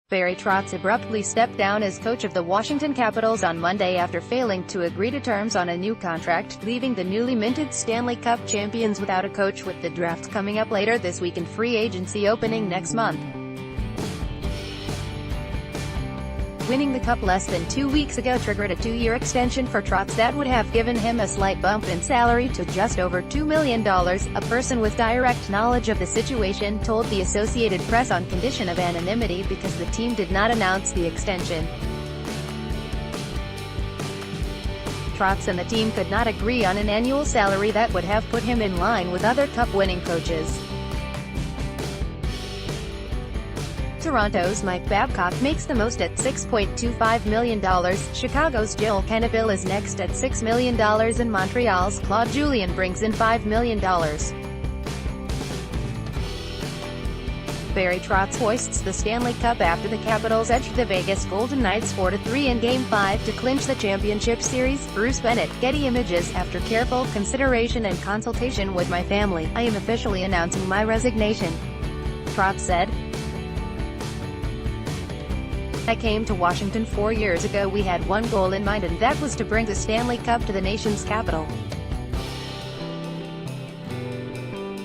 Barry Trotz abruptly stepped down as coach of the Washington Capitals on Monday after failing to agree to terms on a new contract, leaving the newly minted Stanley Cup champions without a coach, with the draft coming up later this week and free agency opening next month. Winning the Cup less than 2 weeks ago triggered a 2-year extension for Trotz that would have given him a slight bump in salary to just over $2 million, a person with direct knowledge of the situation told the Associated Press on condition of anonymity because the team did not announce the extension. Trotz and the team could not agree on an annual salary that would have put him in line with other Cup-winning coaches. Toronto's Mike Babcock makes the most at $6.25 million, Chicago's Joel Quenneville is next at $6 million and Montreal's Claude Julien brings in $5 million. Barry Trotz hoists the Stanley Cup after the Capitals edged the Vegas Golden Knights 4-3 in Game 5 to clinch the championship series. Bruce Bennett, Getty Images. After careful consideration and consultation with my family, I am officially announcing my resignation, Trotz said. I came to Washington 4 years ago. We had one goal in mind, and that was to bring the Stanley Cup to the nation's capital.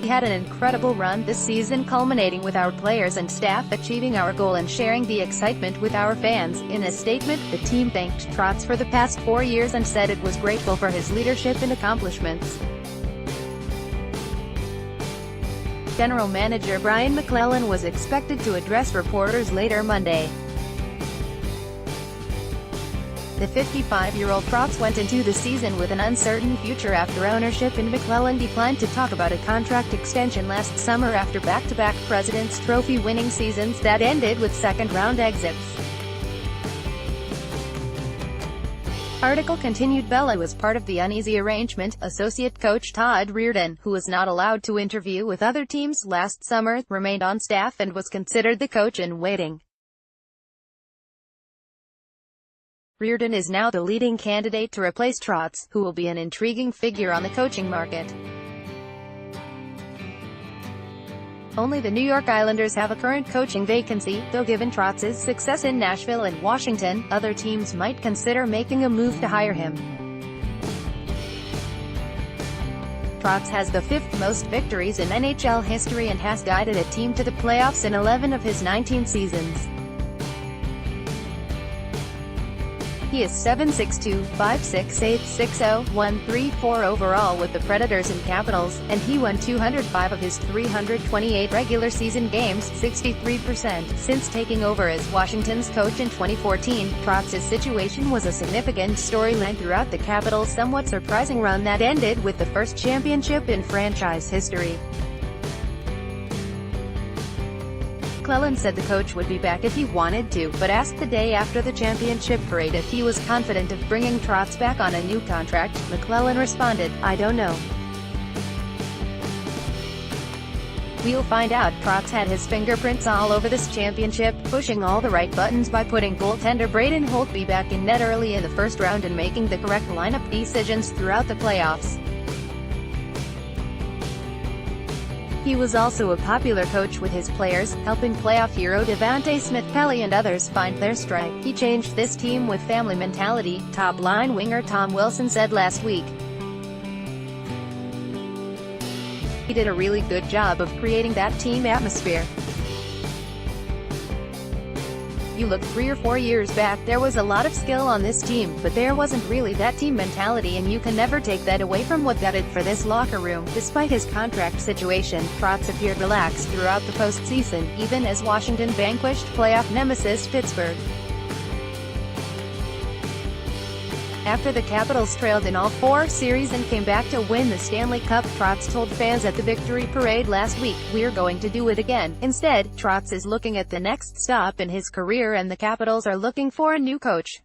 We had an incredible run this season, culminating with our players and staff achieving our goal and sharing the excitement with our fans. In a statement, the team thanked Trotz for the past 4 years and said it was grateful for his leadership and accomplishments. General Manager Brian McClellan was expected to address reporters later Monday. The 55-year-old Trotz went into the season with an uncertain future after ownership and McClellan declined to talk about a contract extension last summer after back-to-back President's Trophy-winning seasons that ended with second-round exits. Article continued. Bella was part of the uneasy arrangement. Associate coach Todd Reirden, who was not allowed to interview with other teams last summer, remained on staff and was considered the coach in waiting. Reirden is now the leading candidate to replace Trotz, who will be an intriguing figure on the coaching market. Only the New York Islanders have a current coaching vacancy, though given Trotz's success in Nashville and Washington, other teams might consider making a move to hire him. Trotz has the 5th most victories in NHL history and has guided a team to the playoffs in 11 of his 19 seasons. He is 7'6", 5'6", 8'6", 134 overall with the Predators and Capitals, and he won 205 of his 328 regular season games, 63%. Since taking over as Washington's coach in 2014, Trotz's situation was a significant storyline throughout the Capitals' somewhat surprising run that ended with the first championship in franchise history. McClellan said the coach would be back if he wanted to, but asked the day after the championship parade if he was confident of bringing Trotz back on a new contract. McClellan responded, "I don't know. We'll find out." Trotz had his fingerprints all over this championship, pushing all the right buttons by putting goaltender Braden Holtby back in net early in the first round and making the correct lineup decisions throughout the playoffs. He was also a popular coach with his players, helping playoff hero Devante Smith-Pelly and others find their stride. He changed this team with family mentality, top-line winger Tom Wilson said last week. He did a really good job of creating that team atmosphere. You look 3 or 4 years back, there was a lot of skill on this team, but there wasn't really that team mentality, and you can never take that away from what got it for this locker room. Despite his contract situation, Trotz appeared relaxed throughout the postseason, even as Washington vanquished playoff nemesis Pittsburgh. After the Capitals trailed in all 4 series and came back to win the Stanley Cup, Trotz told fans at the victory parade last week, "We're going to do it again." Instead, Trotz is looking at the next stop in his career and the Capitals are looking for a new coach.